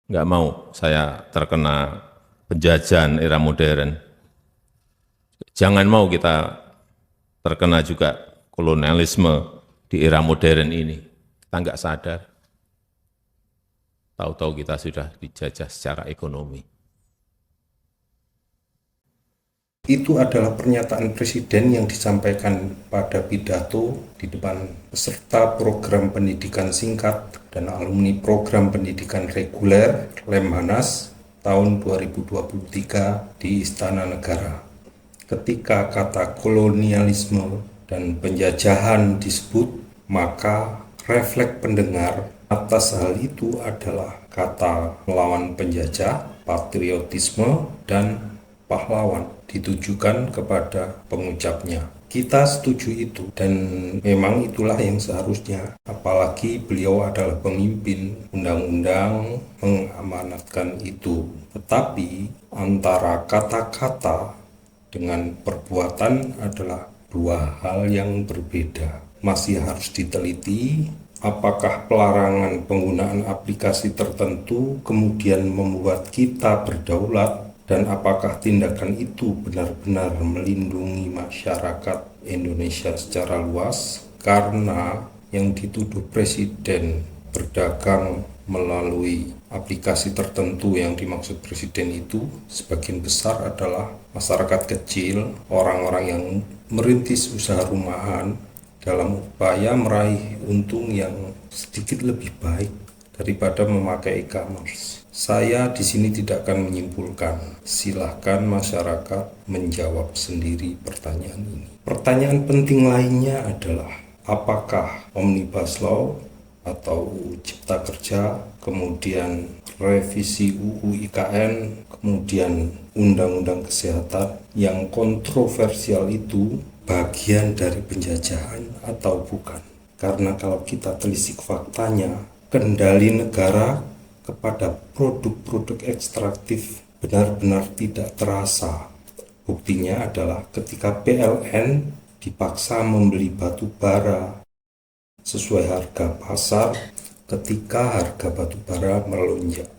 nggak mau saya terkena penjajahan era modern. Jangan mau kita terkena juga kolonialisme di era modern ini. Kita nggak sadar, tahu-tahu kita sudah dijajah secara ekonomi. Itu adalah pernyataan Presiden yang disampaikan pada pidato di depan peserta program pendidikan singkat dan alumni program pendidikan reguler Lemhanas tahun 2023 di Istana Negara. Ketika kata kolonialisme dan penjajahan disebut, maka refleks pendengar atas hal itu adalah kata melawan penjajah, patriotisme, dan pahlawan ditujukan kepada pengucapnya. Kita setuju itu dan memang itulah yang seharusnya, apalagi beliau adalah pemimpin, undang-undang mengamanatkan itu. Tetapi antara kata-kata dengan perbuatan adalah dua hal yang berbeda. Masih harus diteliti apakah pelarangan penggunaan aplikasi tertentu kemudian membuat kita berdaulat, dan apakah tindakan itu benar-benar melindungi masyarakat Indonesia secara luas, karena yang dituduh Presiden berdagang melalui aplikasi tertentu yang dimaksud Presiden itu sebagian besar adalah masyarakat kecil, orang-orang yang merintis usaha rumahan dalam upaya meraih untung yang sedikit lebih baik daripada memakai e-commerce. Saya di sini tidak akan menyimpulkan. Silahkan masyarakat menjawab sendiri pertanyaan ini. Pertanyaan penting lainnya adalah apakah Omnibus Law atau UU Cipta Kerja, kemudian revisi UU IKN, kemudian Undang-Undang Kesehatan yang kontroversial itu bagian dari penjajahan atau bukan? Karena kalau kita telisik faktanya, kendali negara kepada produk-produk ekstraktif benar-benar tidak terasa. Buktinya adalah ketika PLN dipaksa membeli batu bara sesuai harga pasar ketika harga batu bara melonjak.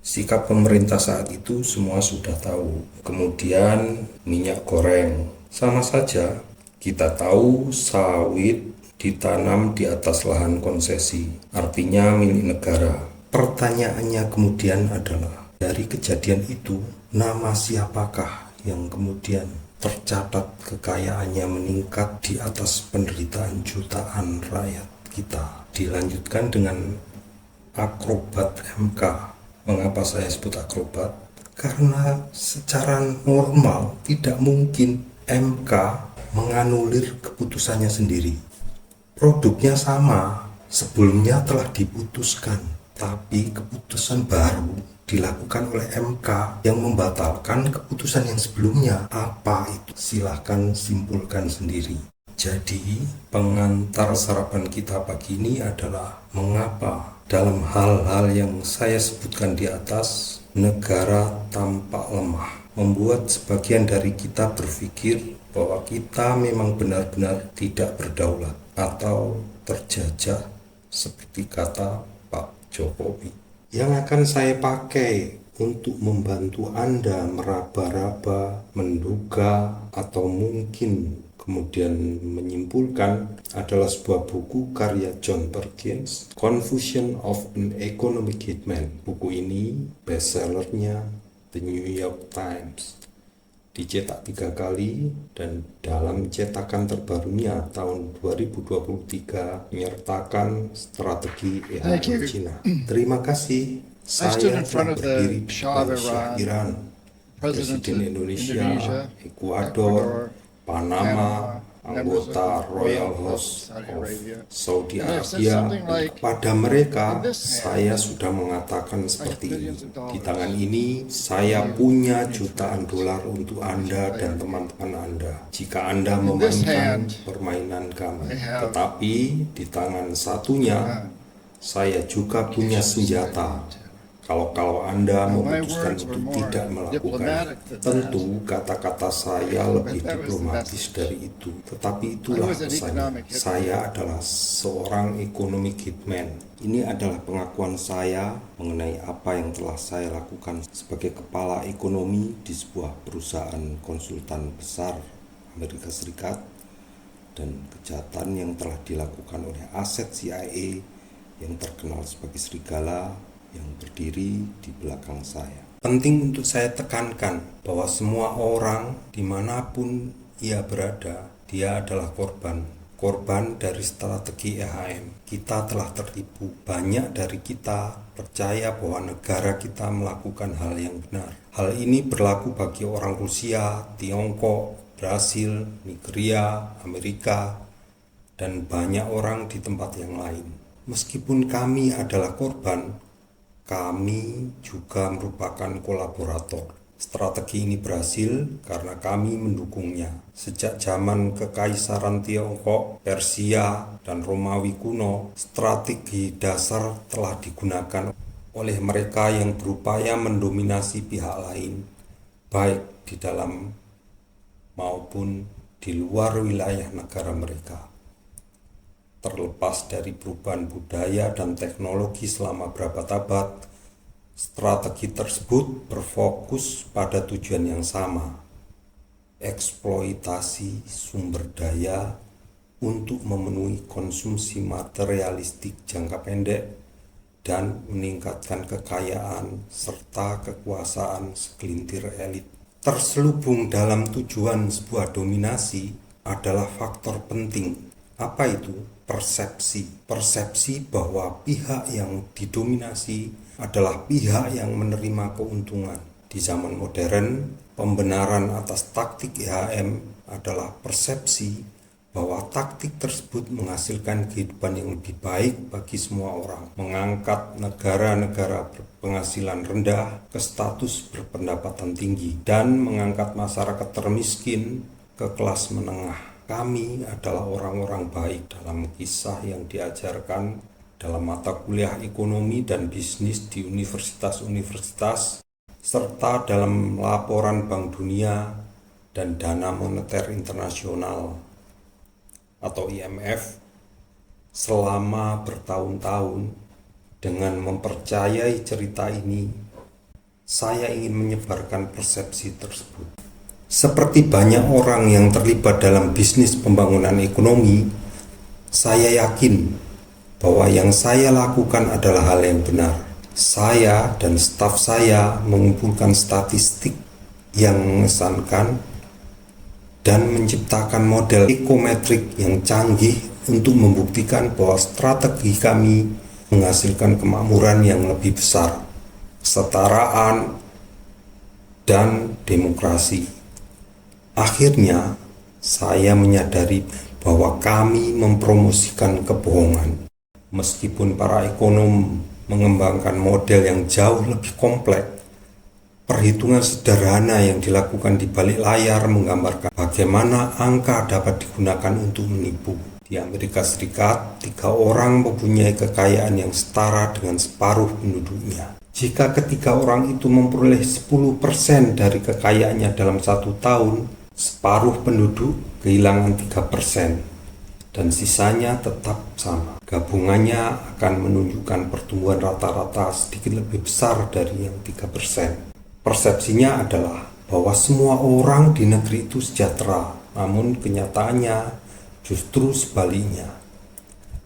Sikap pemerintah saat itu semua sudah tahu. Kemudian minyak goreng, sama saja kita tahu sawit ditanam di atas lahan konsesi, artinya milik negara. Pertanyaannya kemudian adalah, dari kejadian itu, nama siapakah yang kemudian tercatat kekayaannya meningkat di atas penderitaan jutaan rakyat kita? Dilanjutkan dengan akrobat MK. Mengapa saya sebut akrobat? Karena secara normal tidak mungkin MK menganulir keputusannya sendiri. Produknya sama, sebelumnya telah diputuskan, tapi keputusan baru dilakukan oleh MK yang membatalkan keputusan yang sebelumnya. Apa itu? Silahkan simpulkan sendiri. Jadi, pengantar sarapan kita pagi ini adalah mengapa dalam hal-hal yang saya sebutkan di atas, negara tampak lemah, membuat sebagian dari kita berpikir bahwa kita memang benar-benar tidak berdaulat atau terjajah seperti kata Pak Jokowi. Yang akan saya pakai untuk membantu Anda meraba-raba, menduga, atau mungkin kemudian menyimpulkan adalah sebuah buku karya John Perkins, Confusion of an Economic Hitman. Buku ini bestsellernya The New York Times. Dicetak 3 kali dan dalam cetakan terbarunya tahun 2023 menyertakan strategi EHM Cina. Terima kasih. Saya telah berdiri di depan Syah Iran, Presiden Indonesia, Ekuador, Panama, anggota Royal House of Saudi Arabia. Kepada mereka, saya sudah mengatakan seperti ini. Di tangan ini, saya punya jutaan dolar untuk Anda dan teman-teman Anda. Jika Anda memainkan permainan kami. Tetapi di tangan satunya, saya juga punya senjata. Kalau Anda memutuskan untuk tidak melakukan, tentu kata-kata saya lebih diplomatis dari itu. Tetapi itulah pesannya. Saya adalah seorang economic hitman. Ini adalah pengakuan saya mengenai apa yang telah saya lakukan sebagai kepala ekonomi di sebuah perusahaan konsultan besar Amerika Serikat dan kejahatan yang telah dilakukan oleh aset CIA yang terkenal sebagai serigala yang berdiri di belakang saya. Penting untuk saya tekankan bahwa semua orang dimanapun ia berada, dia adalah korban dari strategi EHM. Kita telah tertipu. Banyak dari kita percaya bahwa negara kita melakukan hal yang benar. Hal ini berlaku bagi orang Rusia, Tiongkok, Brasil, Nigeria, Amerika, dan banyak orang di tempat yang lain. Meskipun kami adalah korban, kami juga merupakan kolaborator. Strategi ini berhasil karena kami mendukungnya. Sejak zaman Kekaisaran Tiongkok, Persia, dan Romawi kuno, strategi dasar telah digunakan oleh mereka yang berupaya mendominasi pihak lain, baik di dalam maupun di luar wilayah negara mereka. Terlepas dari perubahan budaya dan teknologi selama berabad-abad, strategi tersebut berfokus pada tujuan yang sama, eksploitasi sumber daya untuk memenuhi konsumsi materialistik jangka pendek dan meningkatkan kekayaan serta kekuasaan segelintir elit. Terselubung dalam tujuan sebuah dominasi adalah faktor penting. Apa itu? Persepsi bahwa pihak yang didominasi adalah pihak yang menerima keuntungan. Di zaman modern, pembenaran atas taktik EHM adalah persepsi bahwa taktik tersebut menghasilkan kehidupan yang lebih baik bagi semua orang, mengangkat negara-negara berpenghasilan rendah ke status berpendapatan tinggi, dan mengangkat masyarakat termiskin ke kelas menengah. Kami adalah orang-orang baik dalam kisah yang diajarkan dalam mata kuliah ekonomi dan bisnis di universitas-universitas, serta dalam laporan Bank Dunia dan Dana Moneter Internasional atau IMF selama bertahun-tahun. Dengan mempercayai cerita ini, saya ingin menyebarkan persepsi tersebut. Seperti banyak orang yang terlibat dalam bisnis pembangunan ekonomi, saya yakin bahwa yang saya lakukan adalah hal yang benar. Saya dan staf saya mengumpulkan statistik yang mengesankan dan menciptakan model ekometrik yang canggih untuk membuktikan bahwa strategi kami menghasilkan kemakmuran yang lebih besar, kesetaraan, dan demokrasi. Akhirnya, saya menyadari bahwa kami mempromosikan kebohongan. Meskipun para ekonom mengembangkan model yang jauh lebih kompleks, perhitungan sederhana yang dilakukan di balik layar menggambarkan bagaimana angka dapat digunakan untuk menipu. Di Amerika Serikat, 3 orang mempunyai kekayaan yang setara dengan separuh penduduknya. Jika ketiga orang itu memperoleh 10% dari kekayaannya dalam 1 tahun, separuh penduduk kehilangan 3% dan sisanya tetap sama. Gabungannya akan menunjukkan pertumbuhan rata-rata sedikit lebih besar dari yang 3%. Persepsinya adalah bahwa semua orang di negeri itu sejahtera, namun kenyataannya justru sebaliknya.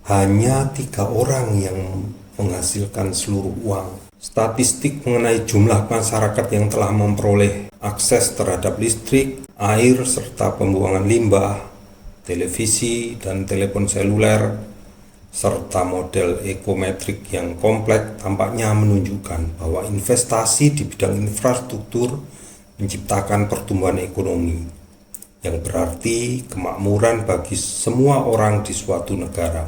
Hanya 3 orang yang menghasilkan seluruh uang. Statistik mengenai jumlah masyarakat yang telah memperoleh akses terhadap listrik, air, serta pembuangan limbah, televisi, dan telepon seluler, serta model ekometrik yang kompleks tampaknya menunjukkan bahwa investasi di bidang infrastruktur menciptakan pertumbuhan ekonomi, yang berarti kemakmuran bagi semua orang di suatu negara.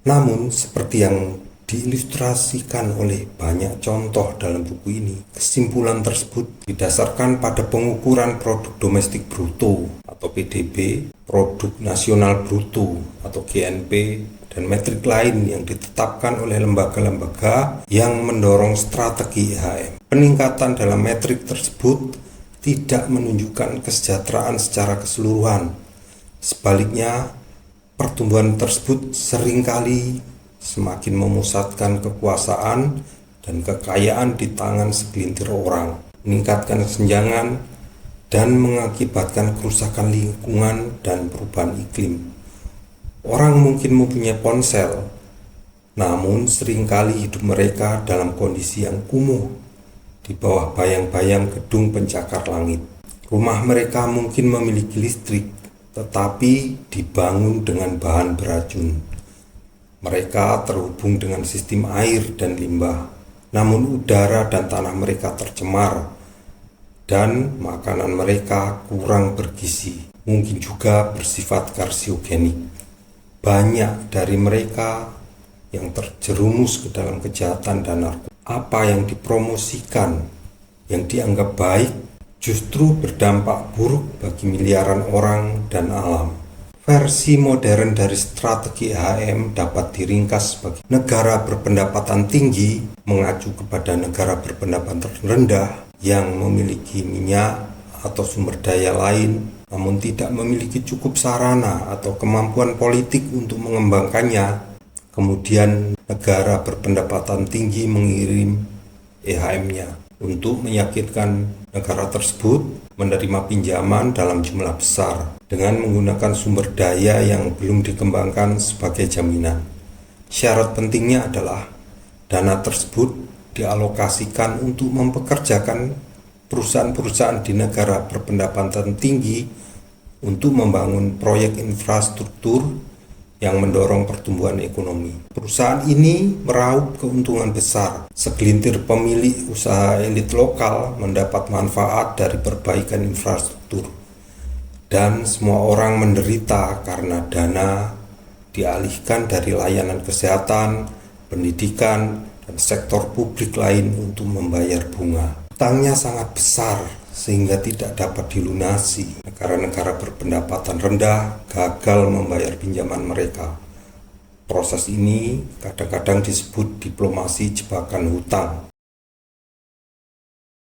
Namun, seperti yang diilustrasikan oleh banyak contoh dalam buku ini, kesimpulan tersebut didasarkan pada pengukuran produk domestik bruto atau PDB, produk nasional bruto atau GNP, dan metrik lain yang ditetapkan oleh lembaga-lembaga yang mendorong strategi EHM. Peningkatan dalam metrik tersebut tidak menunjukkan kesejahteraan secara keseluruhan. Sebaliknya, pertumbuhan tersebut seringkali semakin memusatkan kekuasaan dan kekayaan di tangan segelintir orang, meningkatkan kesenjangan, dan mengakibatkan kerusakan lingkungan dan perubahan iklim. Orang mungkin mempunyai ponsel, namun seringkali hidup mereka dalam kondisi yang kumuh di bawah bayang-bayang gedung pencakar langit. Rumah mereka mungkin memiliki listrik, tetapi dibangun dengan bahan beracun. Mereka terhubung dengan sistem air dan limbah, namun udara dan tanah mereka tercemar, dan makanan mereka kurang bergizi, mungkin juga bersifat karsiogenik. Banyak dari mereka yang terjerumus ke dalam kejahatan dan narkoba. Apa yang dipromosikan, yang dianggap baik, justru berdampak buruk bagi miliaran orang dan alam. Versi modern dari strategi EHM dapat diringkas sebagai negara berpendapatan tinggi mengacu kepada negara berpendapatan rendah yang memiliki minyak atau sumber daya lain, namun tidak memiliki cukup sarana atau kemampuan politik untuk mengembangkannya. Kemudian negara berpendapatan tinggi mengirim EHM-nya untuk meyakinkan negara tersebut menerima pinjaman dalam jumlah besar dengan menggunakan sumber daya yang belum dikembangkan sebagai jaminan. Syarat pentingnya adalah dana tersebut dialokasikan untuk mempekerjakan perusahaan-perusahaan di negara berpendapatan tinggi untuk membangun proyek infrastruktur yang mendorong pertumbuhan ekonomi. Perusahaan ini meraup keuntungan besar. Segelintir pemilik usaha elit lokal mendapat manfaat dari perbaikan infrastruktur. Dan semua orang menderita karena dana dialihkan dari layanan kesehatan, pendidikan, dan sektor publik lain untuk membayar bunga. Utangnya sangat besar sehingga tidak dapat dilunasi. Negara-negara berpendapatan rendah gagal membayar pinjaman mereka. Proses ini kadang-kadang disebut diplomasi jebakan hutang.